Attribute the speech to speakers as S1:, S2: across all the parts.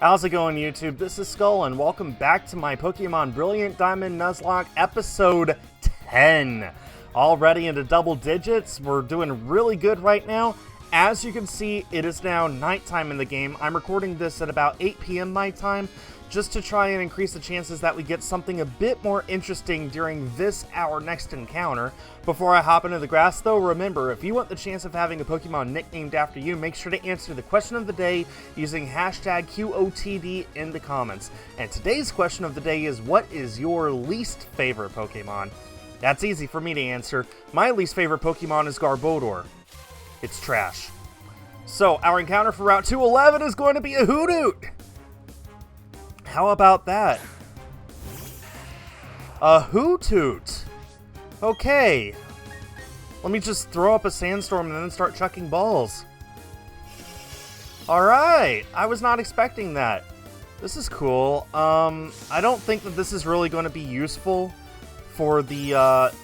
S1: How's it going, YouTube? This is Skul, and welcome back to my Pokemon Brilliant Diamond Nuzlocke episode 10. Already into double digits. We're doing really good right now. As you can see, it is now nighttime in the game. I'm recording this at about 8 p.m. my time, just to try and increase the chances that we get something a bit more interesting during our next encounter. Before I hop into the grass though, remember, if you want the chance of having a Pokemon nicknamed after you, make sure to answer the question of the day using hashtag QOTD in the comments. And today's question of the day is, what is your least favorite Pokemon? That's easy for me to answer. My least favorite Pokemon is Garbodor. It's trash. So, our encounter for Route 211 is going to be a Hoothoot! How about that? A Hoothoot! Okay. Let me just throw up a sandstorm and then start chucking balls. Alright! I was not expecting that. This is cool. I don't think that this is really going to be useful for the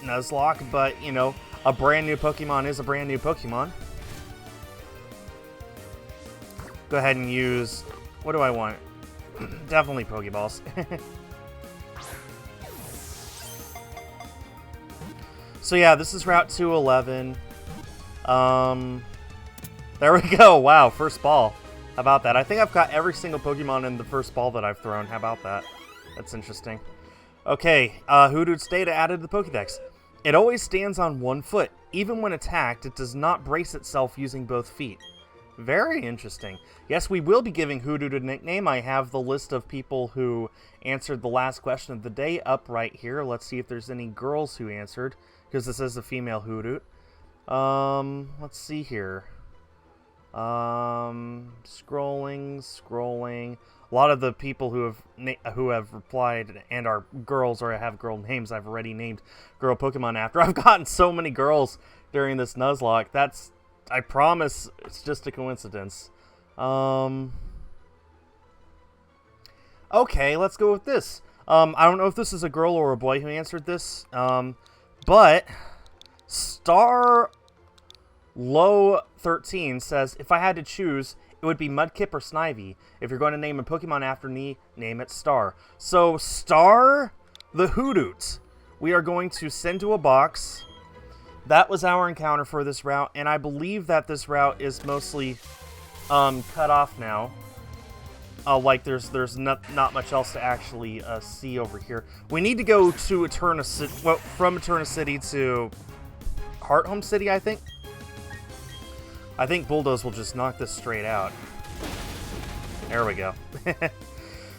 S1: Nuzlocke, but, you know, a brand new Pokemon is a brand new Pokemon. Go ahead and use... what do I want? Definitely Pokeballs. So yeah, this is Route 211. There we go. Wow, first ball. How about that? I think I've got every single Pokemon in the first ball that I've thrown. How about that? That's interesting. Okay, Hoothoot's data added to the Pokedex. It always stands on one foot. Even when attacked, it does not brace itself using both feet. Very interesting. Yes, we will be giving Hoothoot a nickname. I have the list of people who answered the last question of the day up right here. Let's see if there's any girls who answered, because this is a female Hoothoot. Let's see here. Scrolling. A lot of the people who have replied and are girls or have girl names I've already named girl Pokemon after. I've gotten so many girls during this Nuzlocke. I promise it's just a coincidence. Okay, let's go with this. I don't know if this is a girl or a boy who answered this, but Star Low 13 says, if I had to choose, it would be Mudkip or Snivy. If you're going to name a Pokemon after me, name it Star. So, Star the Hoothoot, we are going to send to a box. That was our encounter for this route, and I believe that this route is mostly cut off now. Like there's not much else to actually see over here. We need to go to Eterna City, well, from Eterna City to Hearthome City, I think. I think Bulldoze will just knock this straight out. There we go.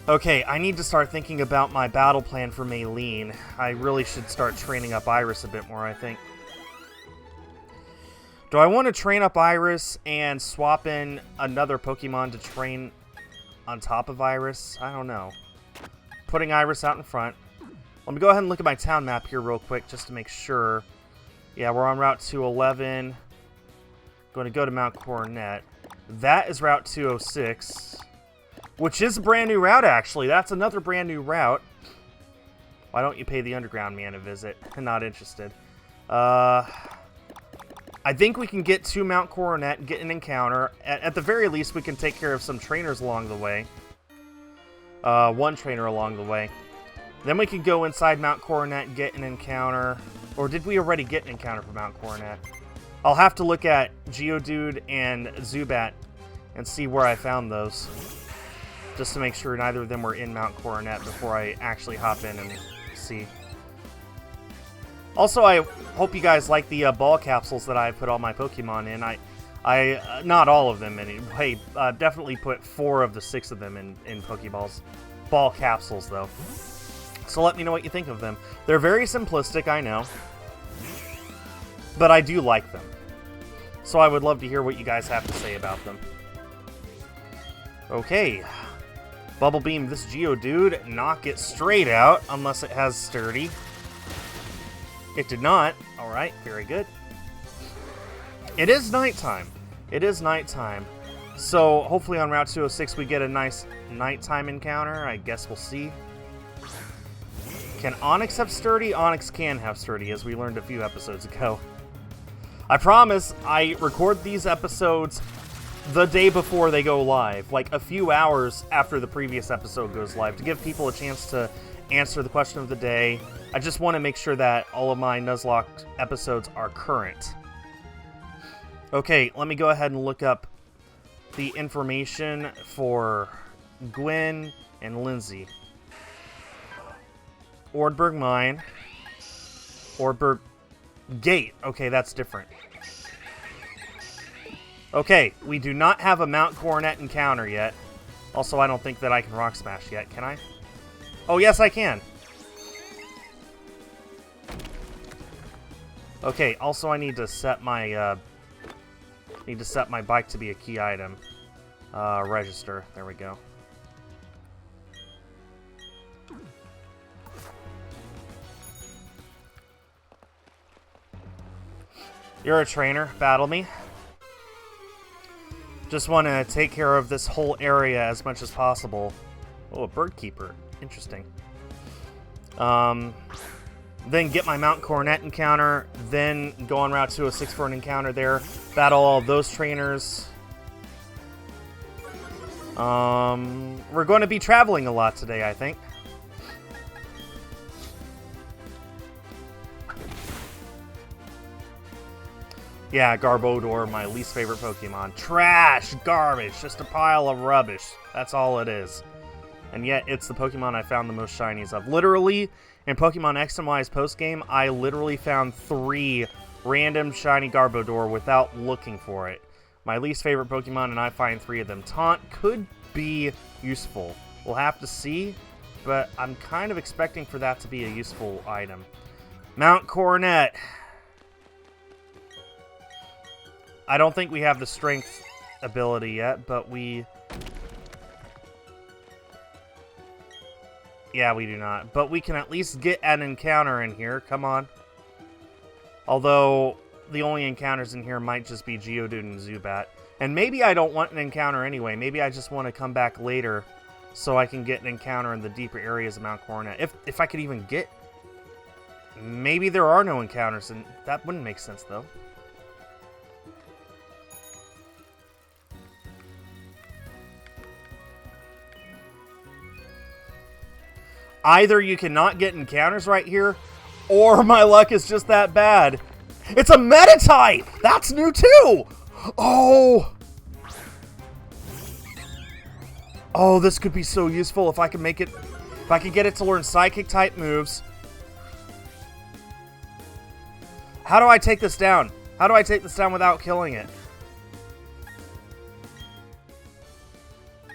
S1: Okay, I need to start thinking about my battle plan for Maylene. I really should start training up Iris a bit more, I think. Do I want to train up Iris and swap in another Pokemon to train on top of Iris? I don't know. Putting Iris out in front. Let me go ahead and look at my town map here real quick just to make sure. Yeah, we're on Route 211. Going to go to Mount Coronet. That is Route 206, which is a brand new route, actually. That's another brand new route. Why don't you pay the Underground Man a visit? Not interested. I think we can get to Mount Coronet and get an encounter. At the very least, we can take care of some trainers along the way. One trainer along the way. Then we can go inside Mount Coronet and get an encounter. Or did we already get an encounter for Mount Coronet? I'll have to look at Geodude and Zubat and see where I found those. Just to make sure neither of them were in Mount Coronet before I actually hop in and see. Also, I hope you guys like the ball capsules that I put all my Pokemon in. I not all of them anyway. Definitely put 4 of the 6 of them in Pokeballs. Ball capsules, though. So let me know what you think of them. They're very simplistic, I know. But I do like them. So I would love to hear what you guys have to say about them. Okay. Bubble Beam this Geodude. Knock it straight out, unless it has Sturdy. It did not. Alright, very good. It is nighttime. It is nighttime. So, hopefully on Route 206 we get a nice nighttime encounter. I guess we'll see. Can Onix have Sturdy? Onix can have Sturdy, as we learned a few episodes ago. I promise, I record these episodes the day before they go live, like a few hours after the previous episode goes live, to give people a chance to answer the question of the day. I just want to make sure that all of my Nuzlocke episodes are current. Okay, let me go ahead and look up the information for Gwen and Lindsay. Ordberg Mine. Ordberg Gate. Okay, that's different. Okay, we do not have a Mount Coronet encounter yet. Also, I don't think that I can Rock Smash yet. Can I? Oh, yes, I can. Okay, also I need to set my bike to be a key item. Register. There we go. You're a trainer. Battle me. Just want to take care of this whole area as much as possible. Oh, a bird keeper. Interesting. Then get my Mount Coronet encounter. Then go on Route 206 for an encounter there. Battle all of those trainers. We're going to be traveling a lot today, I think. Yeah, Garbodor, my least favorite Pokemon. Trash! Garbage! Just a pile of rubbish. That's all it is. And yet, it's the Pokemon I found the most shinies of. Literally, in Pokemon X and Y's post-game, I literally found 3 random shiny Garbodor without looking for it. My least favorite Pokemon, and I find 3 of them. Taunt could be useful. We'll have to see, but I'm kind of expecting for that to be a useful item. Mount Coronet. I don't think we have the strength ability yet, but we... Yeah, we do not. But we can at least get an encounter in here. Come on. Although, the only encounters in here might just be Geodude and Zubat. And maybe I don't want an encounter anyway. Maybe I just want to come back later so I can get an encounter in the deeper areas of Mount Coronet. If I could even get... Maybe there are no encounters, and that wouldn't make sense, though. Either you cannot get encounters right here, or my luck is just that bad. It's a Meta-type! That's new too! Oh! Oh, this could be so useful if I can make it... If I can get it to learn Psychic-type moves. How do I take this down? How do I take this down without killing it?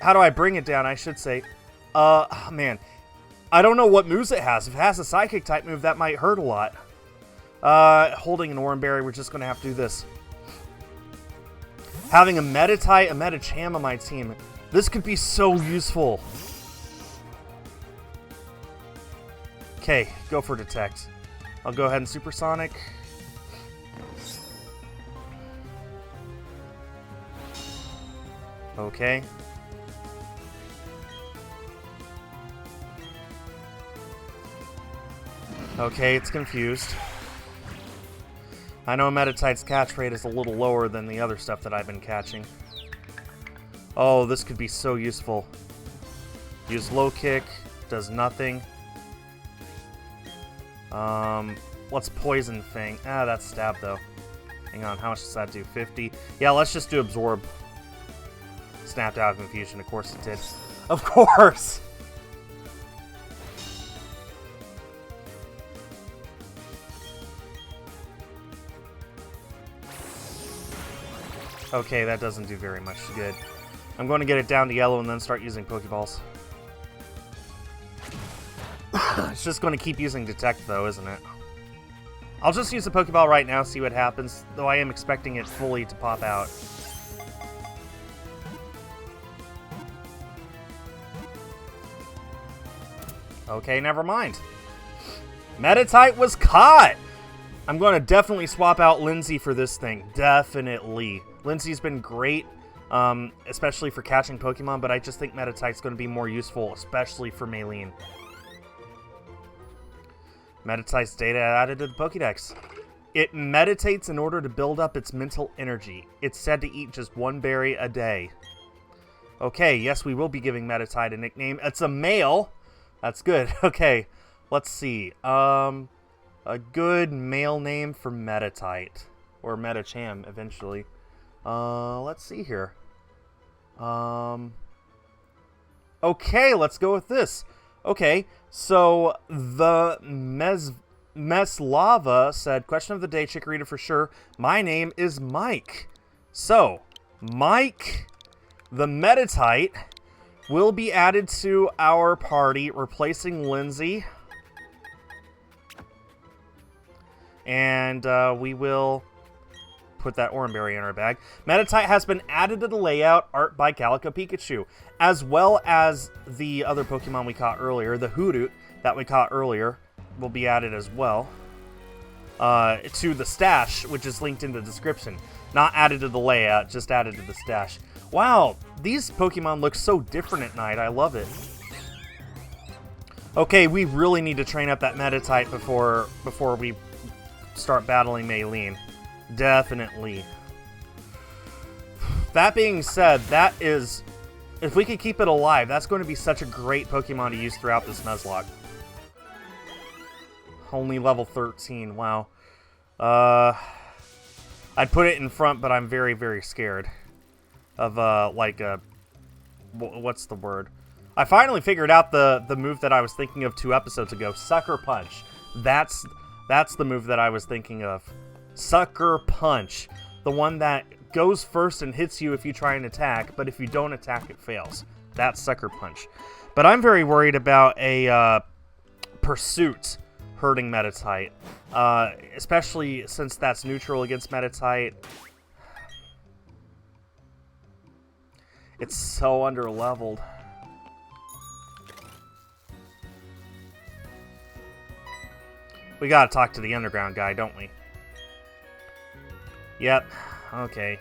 S1: How do I bring it down, I should say. Man. I don't know what moves it has. If it has a Psychic-type move, that might hurt a lot. Holding an Oranberry, we're just going to have to do this. Having a Meta-type, a Meta-Cham on my team. This could be so useful. Okay, go for Detect. I'll go ahead and Supersonic. Okay. Okay, it's confused. I know Meta-type's catch rate is a little lower than the other stuff that I've been catching. Oh, this could be so useful. Use Low Kick, does nothing. Let's Poison Fang. Ah, that's Stab though. Hang on, how much does that do? 50? Yeah, let's just do Absorb. Snapped out of Confusion, of course it did. Of course! Okay, that doesn't do very much good. I'm going to get it down to yellow and then start using Pokeballs. It's just going to keep using Detect, though, isn't it? I'll just use the Pokeball right now, see what happens, though I am expecting it fully to pop out. Okay, never mind. Meta-type was caught! I'm going to definitely swap out Lindsay for this thing. Definitely. Lindsay's been great, especially for catching Pokemon, but I just think Meta-type's going to be more useful, especially for Maylene. Meta-type's data added to the Pokédex. It meditates in order to build up its mental energy. It's said to eat just 1 berry a day. Okay, yes, we will be giving Meditite a nickname. It's a male. That's good. Okay, let's see. A good male name for Meditite. Or Medicham, eventually. Let's see here. Okay, let's go with this. Okay, so the Meslava said, question of the day, Chikorita for sure. My name is Mike. So, Mike, the Meditite, will be added to our party, replacing Lindsay. And we will put that Oranberry in our bag. Meditite has been added to the layout, art by Calico Pikachu, as well as the other Pokemon we caught earlier, the Hoothoot that we caught earlier, will be added as well to the stash, which is linked in the description. Not added to the layout, just added to the stash. Wow, these Pokemon look so different at night. I love it. Okay, we really need to train up that Meditite before we start battling Maylene. Definitely. That being said, that is... If we could keep it alive, that's going to be such a great Pokemon to use throughout this Nuzlocke. Only level 13, wow. I'd put it in front, but I'm very, very scared of, what's the word? I finally figured out the move that I was thinking of 2 episodes ago, Sucker Punch. That's the move that I was thinking of. Sucker Punch. The one that goes first and hits you if you try and attack, but if you don't attack, it fails. That's Sucker Punch. But I'm very worried about a Pursuit hurting Meditite. Especially since that's neutral against Meditite. It's so underleveled. We gotta talk to the underground guy, don't we? Yep. Okay.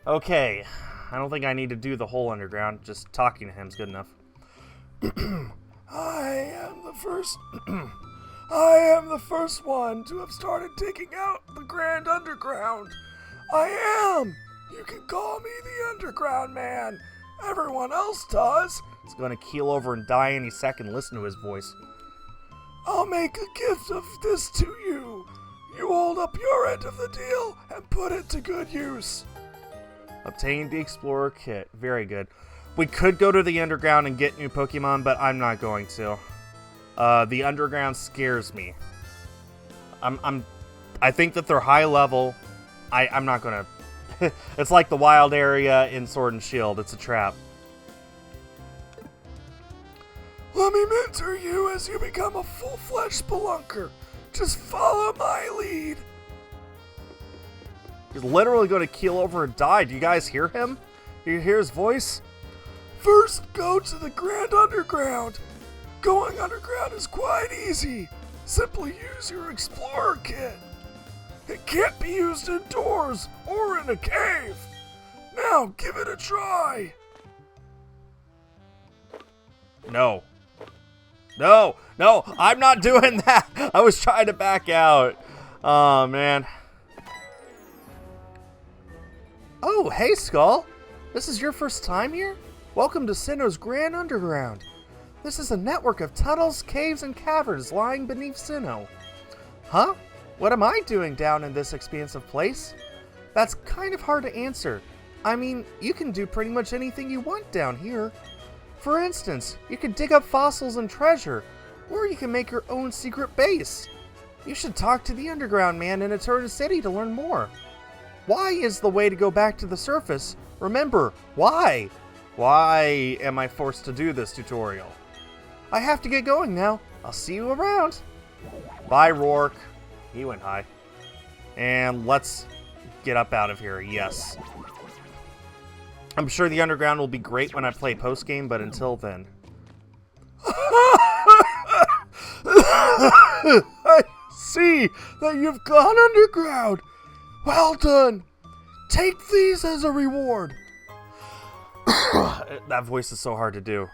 S1: Okay. I don't think I need to do the whole underground. Just talking to him's good enough. I am the first... I am the first one to have started digging out the Grand Underground. I am! You can call me the Underground Man. Everyone else does. He's gonna keel over and die any second. Listen to his voice. I'll make a gift of this to you. You hold up your end of the deal and put it to good use. Obtain the Explorer Kit. Very good. We could go to the Underground and get new Pokemon, but I'm not going to. The Underground scares me. I think that they're high level. I'm not gonna... It's like the wild area in Sword and Shield. It's a trap. Let me mentor you as you become a full-fledged spelunker. Just follow my lead. He's literally going to keel over and die. Do you guys hear him? Do you hear his voice? First, go to the Grand Underground. Going underground is quite easy. Simply use your Explorer Kit. It can't be used indoors or in a cave. Now, give it a try. No. No, no, I'm not doing that. I was trying to back out. Oh, man. Oh, hey, Skul. This is your first time here? Welcome to Sinnoh's Grand Underground. This is a network of tunnels, caves, and caverns lying beneath Sinnoh. Huh? What am I doing down in this expansive place? That's kind of hard to answer. I mean, you can do pretty much anything you want down here. For instance, you can dig up fossils and treasure, or you can make your own secret base. You should talk to the Underground Man in Eterna City to learn more. Why is the way to go back to the surface? Remember, why? Why am I forced to do this tutorial? I have to get going now. I'll see you around. Bye, Rourke. He went high. And let's get up out of here. Yes. I'm sure the Underground will be great when I play post-game, but until then... I see that you've gone underground. Well done. Take these as a reward. That voice is so hard to do.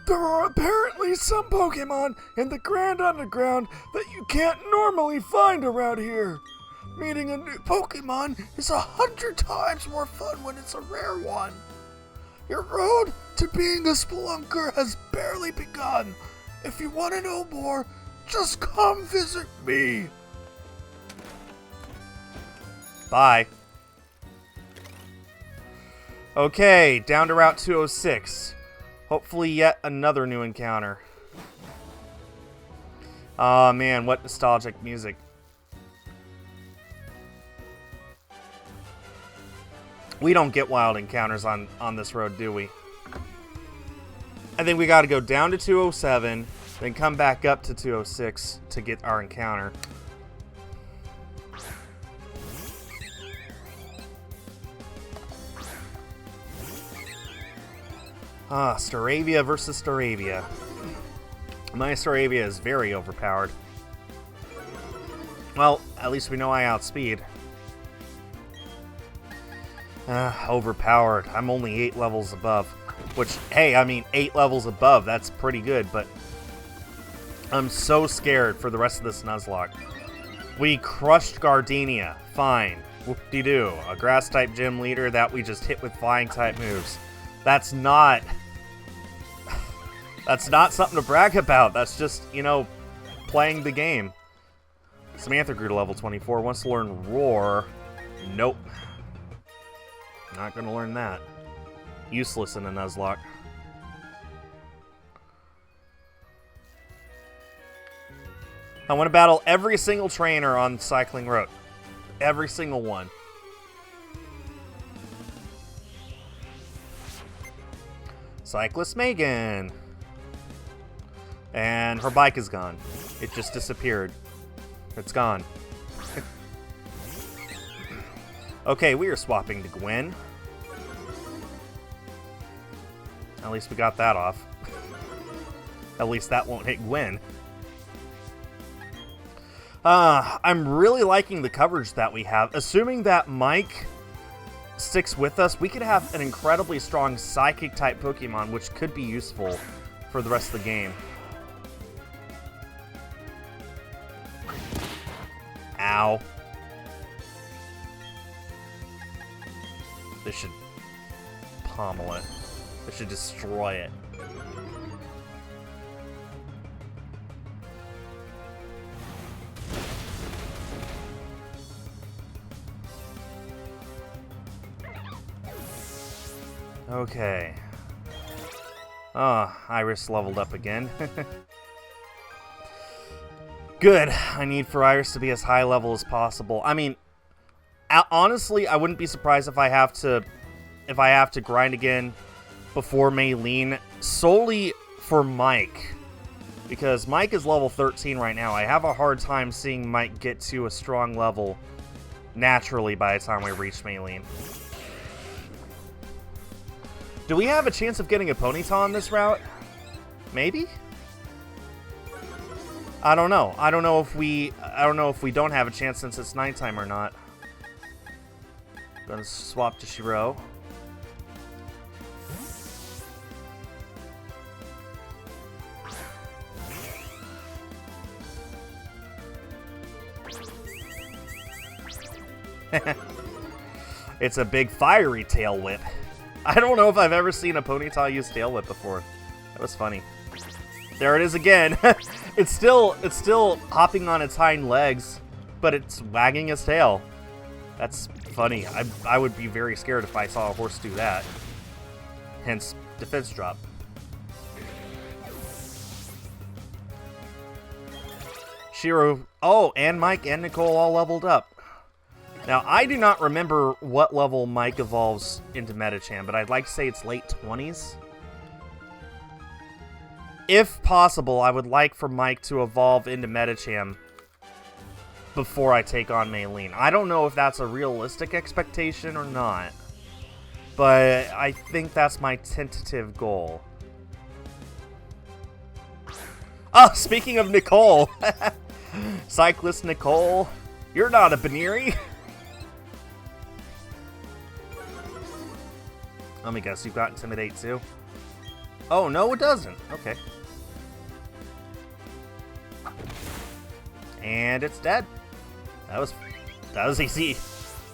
S2: There are apparently some Pokemon in the Grand Underground that you can't normally find around here. Meeting a new Pokemon is 100 times more fun when it's a rare one. Your road to being a Spelunker has barely begun. If you want to know more, just come visit me.
S1: Bye. Okay, down to Route 206. Hopefully yet another new encounter. Oh man, what nostalgic music. We don't get wild encounters on this road, do we? I think we gotta go down to 207, then come back up to 206 to get our encounter. Staravia versus Staravia. My Staravia is very overpowered. Well, at least we know I outspeed. Overpowered. I'm only 8 levels above. Which, hey, I mean, 8 levels above, that's pretty good, but I'm so scared for the rest of this Nuzlocke. We crushed Gardenia. Fine. Whoop-de-doo. A grass-type gym leader that we just hit with flying-type moves. That's not... That's not something to brag about. That's just, you know, playing the game. Samantha grew to level 24. Wants to learn Roar. Nope. Not gonna learn that. Useless in a Nuzlocke. I want to battle every single trainer on Cycling Road. Every single one. Cyclist Megan. And her bike is gone. It just disappeared. It's gone. Okay, we are swapping to Gwen. At least we got that off. At least that won't hit Gwen. I'm really liking the coverage that we have. Assuming that Mike sticks with us, we could have an incredibly strong Psychic-type Pokemon, which could be useful for the rest of the game. Ow. This should pommel it. This should destroy it. Okay. Oh, Iris leveled up again. Good. I need for Iris to be as high level as possible. I mean, honestly, I wouldn't be surprised if I have to grind again before Maylene, solely for Mike. Because Mike is level 13 right now. I have a hard time seeing Mike get to a strong level naturally by the time we reach Maylene. Do we have a chance of getting a Ponyta on this route? Maybe? I don't know. I don't know if we don't have a chance since it's nighttime or not. Gonna swap to Shiro. It's a big fiery tail whip. I don't know if I've ever seen a Ponyta use tail whip before. That was funny. There it is again. It's still hopping on its hind legs, but it's wagging its tail. That's funny. I would be very scared if I saw a horse do that. Hence, defense drop. Shiro. Oh, and Mike and Nicole all leveled up. Now, I do not remember what level Mike evolves into Medicham, but I'd like to say it's late 20s. If possible, I would like for Mike to evolve into Medicham before I take on Maylene. I don't know if that's a realistic expectation or not, but I think that's my tentative goal. Oh, speaking of Nicole, Cyclist Nicole, you're not a Baneri. Let me guess, you've got Intimidate too? Oh, no, it doesn't. Okay. And it's dead. That was easy.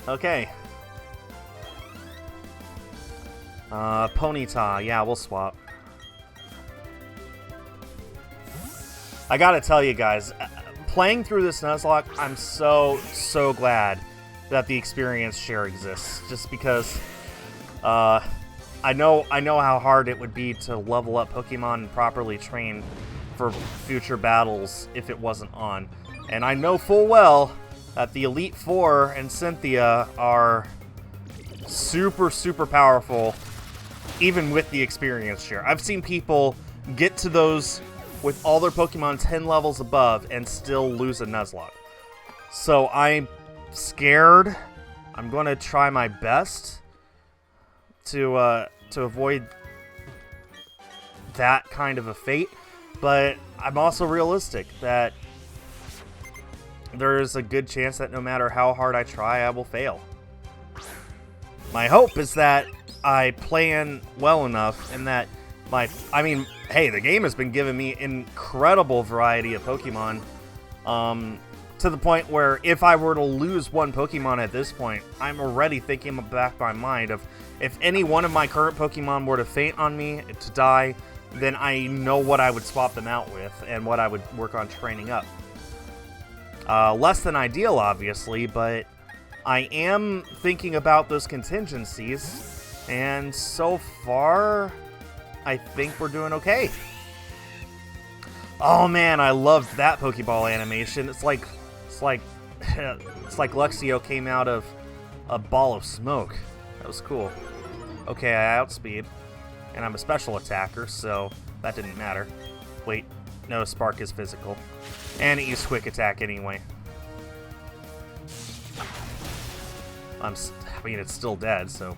S1: Okay. Ponyta. Yeah, we'll swap. I gotta tell you guys, playing through this Nuzlocke, I'm so glad that the experience share exists. Just because, I know how hard it would be to level up Pokemon and properly train for future battles if it wasn't on. And I know full well that the Elite Four and Cynthia are super powerful, even with the experience share. I've seen people get to those with all their Pokemon 10 levels above and still lose a Nuzlocke. So I'm scared. I'm going to try my best to avoid that kind of a fate, but I'm also realistic that there is a good chance that no matter how hard I try, I will fail. My hope is that I plan well enough and that hey, the game has been giving me incredible variety of Pokemon, to the point where if I were to lose one Pokemon at this point, I'm already thinking back my mind of if any one of my current Pokemon were to faint on me, to die, then I know what I would swap them out with and what I would work on training up. Less than ideal, obviously, but I am thinking about those contingencies, and so far, I think we're doing okay. Oh man, I loved that Pokeball animation. It's like Luxio came out of a ball of smoke. That was cool. Okay, I outspeed, and I'm a special attacker, so that didn't matter. Wait, no, Spark is physical, and it used Quick Attack anyway. I mean, it's still dead, so.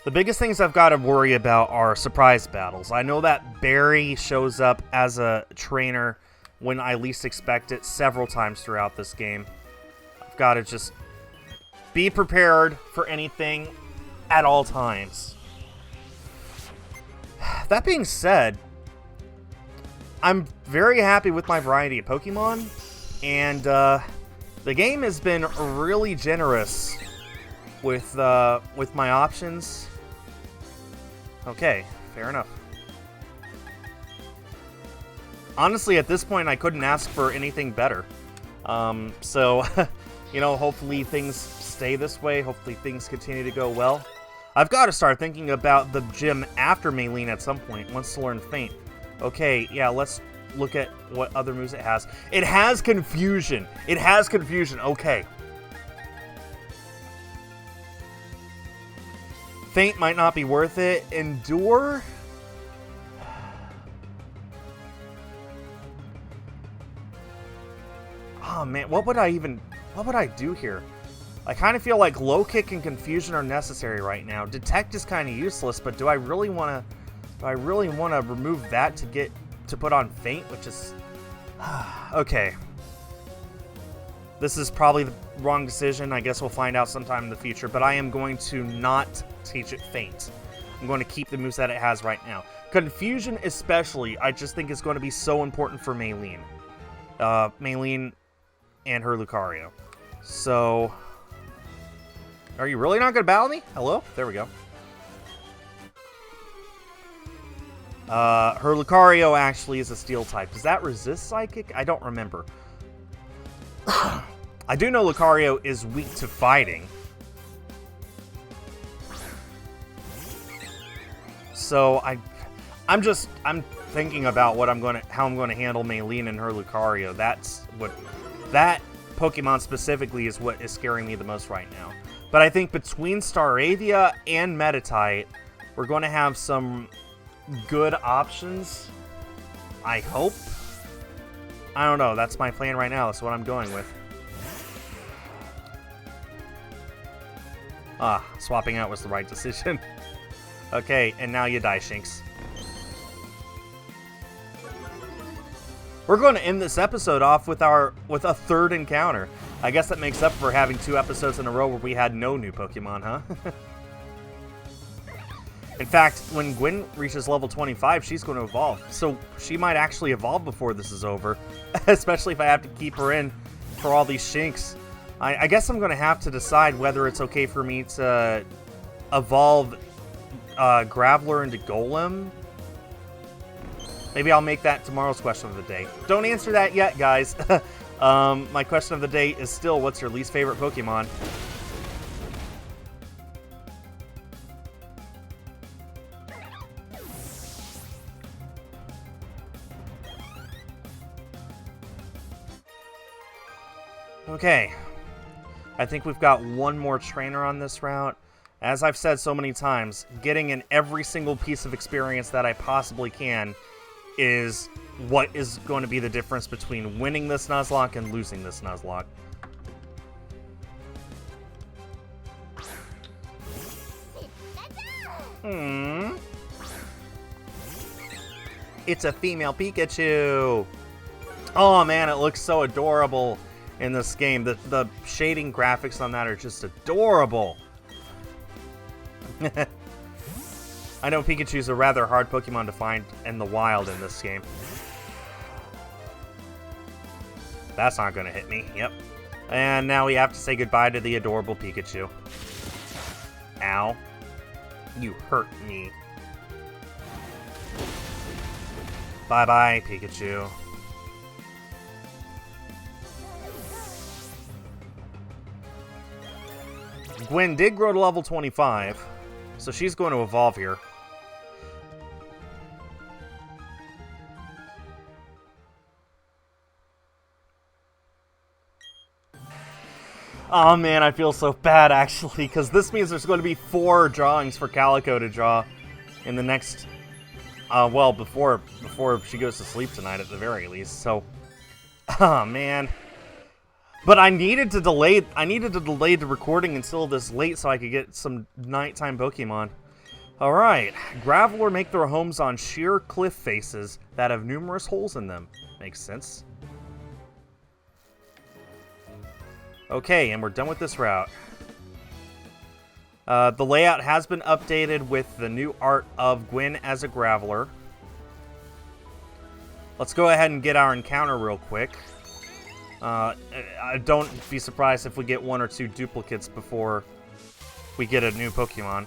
S1: The biggest things I've got to worry about are surprise battles. I know that Barry shows up as a trainer when I least expect it several times throughout this game. I've got to just be prepared for anything at all times. That being said, I'm very happy with my variety of Pokemon, and the game has been really generous with my options. Okay, fair enough. Honestly, at this point, I couldn't ask for anything better. So, you know, hopefully things stay this way. Hopefully things continue to go well. I've got to start thinking about the gym after Maylene at some point, once to learn Feint. Okay, yeah, let's look at what other moves it has. It has Confusion. It has Confusion. Okay. Feint might not be worth it. Endure? Oh man, what would I do here? I kind of feel like Low Kick and Confusion are necessary right now. Detect is kind of useless, but do I really want to remove that to put on Feint, which is okay. This is probably the wrong decision. I guess we'll find out sometime in the future, but I am going to not teach it Feint. I'm going to keep the moves that it has right now. Confusion especially, I just think is going to be so important for Maylene. Maylene and her Lucario. So, are you really not going to battle me? Hello? There we go. Her Lucario actually is a Steel type. Does that resist Psychic? I don't remember. I do know Lucario is weak to fighting. So I'm thinking about how I'm going to handle Maylene and her Lucario. That Pokemon specifically is what is scaring me the most right now. But I think between Staravia and Meditite, we're going to have some good options. I hope. I don't know. That's my plan right now. That's what I'm going with. Swapping out was the right decision. Okay, and now you die, Shinx. We're going to end this episode off with a third encounter. I guess that makes up for having 2 episodes in a row where we had no new Pokemon, huh? In fact, when Gwen reaches level 25, she's going to evolve. So she might actually evolve before this is over, especially if I have to keep her in for all these shinks. I guess I'm going to have to decide whether it's okay for me to evolve Graveler into Golem. Maybe I'll make that tomorrow's question of the day. Don't answer that yet, guys. My question of the day is still, what's your least favorite Pokemon? Okay. I think we've got one more trainer on this route. As I've said so many times, getting in every single piece of experience that I possibly can is what is going to be the difference between winning this Nuzlocke and losing this Nuzlocke. It's a female Pikachu! Oh man, it looks so adorable in this game. The shading graphics on that are just adorable. I know Pikachu's a rather hard Pokemon to find in the wild in this game. That's not going to hit me. Yep. And now we have to say goodbye to the adorable Pikachu. Ow. You hurt me. Bye-bye, Pikachu. Gwen did grow to level 25, so she's going to evolve here. Oh man, I feel so bad actually, because this means there's going to be 4 drawings for Calico to draw in the next, well, before she goes to sleep tonight at the very least. So, oh man. But I needed to delay the recording until this late so I could get some nighttime Pokemon. Alright, Graveler make their homes on sheer cliff faces that have numerous holes in them. Makes sense. Okay, and we're done with this route. The layout has been updated with the new art of Gwen as a Graveler. Let's go ahead and get our encounter real quick. Don't be surprised if we get 1 or 2 duplicates before we get a new Pokemon.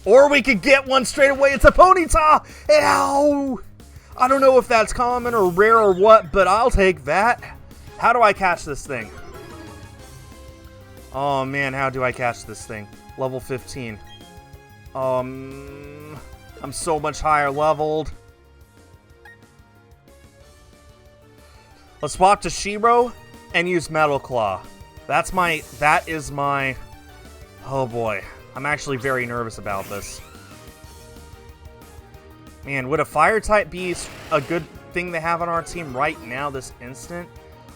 S1: Or we could get one straight away. It's a Ponyta! Ow! I don't know if that's common or rare or what, but I'll take that. How do I catch this thing? Oh man, how do I catch this thing? Level 15. I'm so much higher leveled. Let's swap to Shiro and use Metal Claw. That is my, oh boy. I'm actually very nervous about this. Man, would a fire type be a good thing to have on our team right now, this instant?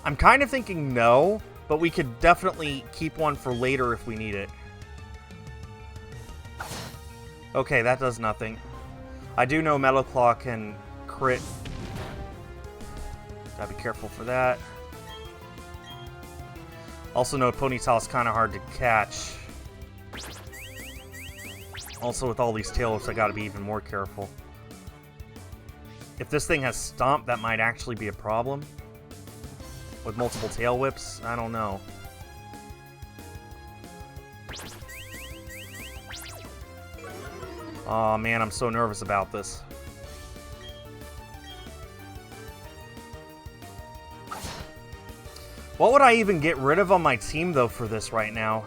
S1: I'm kind of thinking no, but we could definitely keep one for later if we need it. Okay, that does nothing. I do know Metal Claw can crit. Gotta be careful for that. Also know Ponytail's kind of hard to catch. Also with all these tail whips, I gotta be even more careful. If this thing has Stomp, that might actually be a problem. With multiple tail whips, I don't know. Oh man, I'm so nervous about this. What would I even get rid of on my team, though, for this right now?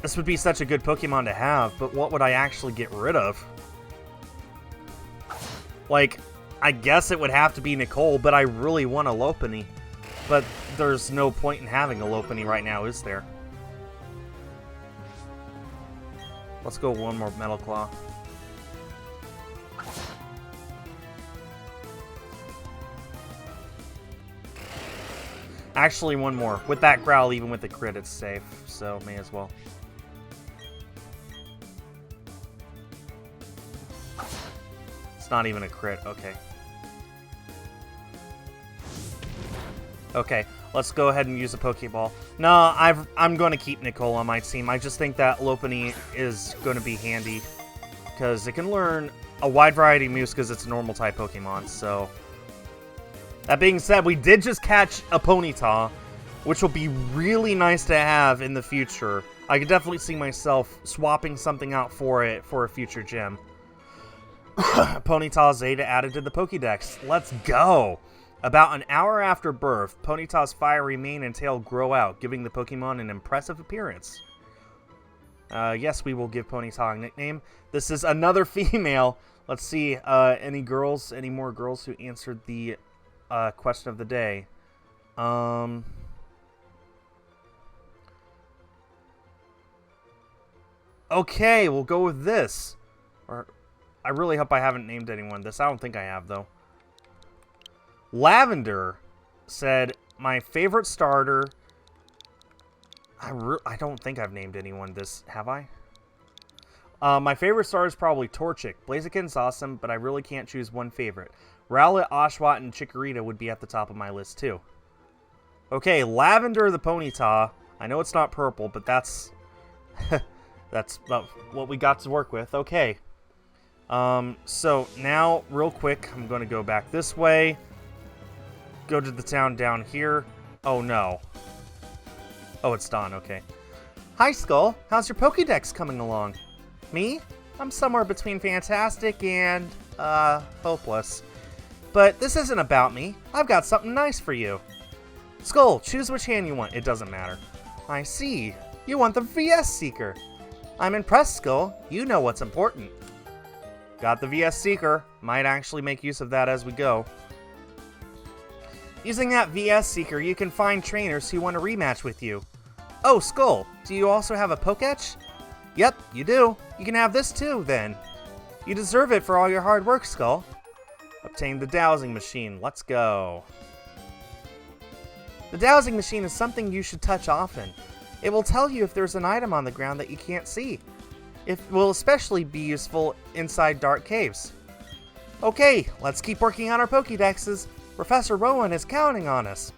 S1: This would be such a good Pokemon to have, but what would I actually get rid of? Like, I guess it would have to be Nicole, but I really want a Lopunny. But there's no point in having a Lopunny right now, is there? Let's go one more Metal Claw. Actually, one more. With that Growl, even with the crit, it's safe. So, may as well. It's not even a crit. Okay. Okay. Let's go ahead and use a Pokeball. No, I'm going to keep Nicole on my team. I just think that Lopunny is going to be handy because it can learn a wide variety of moves because it's a normal type Pokemon. So, that being said, we did just catch a Ponyta, which will be really nice to have in the future. I could definitely see myself swapping something out for it for a future gym. Ponyta Zeta added to the Pokédex. Let's go! About an hour after birth, Ponyta's fiery mane and tail grow out, giving the Pokemon an impressive appearance. Yes, we will give Ponyta a nickname. This is another female. Let's see, any more girls who answered the question of the day. Okay, we'll go with this. Or, I really hope I haven't named anyone this. I don't think I have, though. Lavender said, my favorite starter... I don't think I've named anyone this, have I? My favorite starter is probably Torchic. Blaziken's awesome, but I really can't choose one favorite. Rowlet, Oshawott, and Chikorita would be at the top of my list, too. Okay, Lavender the Ponyta. I know it's not purple, but that's... that's about what we got to work with. Okay. So now, real quick, I'm going to go back this way. Go to the town down here. Oh, no. Oh, it's Dawn. Okay. Hi, Skul. How's your Pokédex coming along? Me? I'm somewhere between fantastic and, hopeless. But this isn't about me. I've got something nice for you. Skul, choose which hand you want. It doesn't matter. I see. You want the VS Seeker. I'm impressed, Skul. You know what's important. Got the VS Seeker. Might actually make use of that as we go. Using that VS Seeker, you can find trainers who want to rematch with you. Oh, Skul, do you also have a Poketch? Yep, you do. You can have this too, then. You deserve it for all your hard work, Skul. Obtain the Dowsing Machine. Let's go. The Dowsing Machine is something you should touch often. It will tell you if there's an item on the ground that you can't see. It will especially be useful inside dark caves. Okay, let's keep working on our Pokédexes. Professor Rowan is counting on us.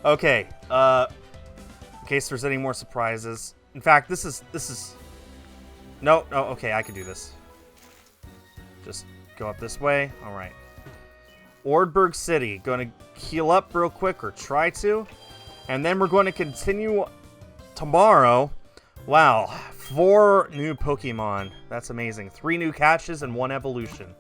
S1: Okay, in case there's any more surprises. In fact, this is... No, okay, I can do this. Just go up this way. Alright. Ordberg City. Going to heal up real quick, or try to. And then we're going to continue tomorrow. Wow, 4 new Pokemon. That's amazing. 3 new catches and 1 evolution.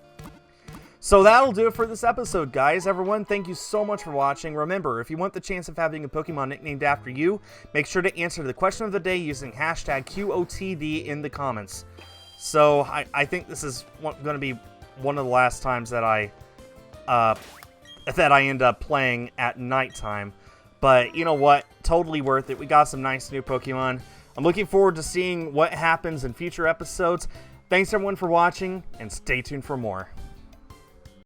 S1: So that'll do it for this episode, guys. Everyone, thank you so much for watching. Remember, if you want the chance of having a Pokemon nicknamed after you, make sure to answer the question of the day using hashtag QOTD in the comments. So I think this is going to be one of the last times that I end up playing at nighttime. But you know what? Totally worth it. We got some nice new Pokemon. I'm looking forward to seeing what happens in future episodes. Thanks everyone for watching, and stay tuned for more.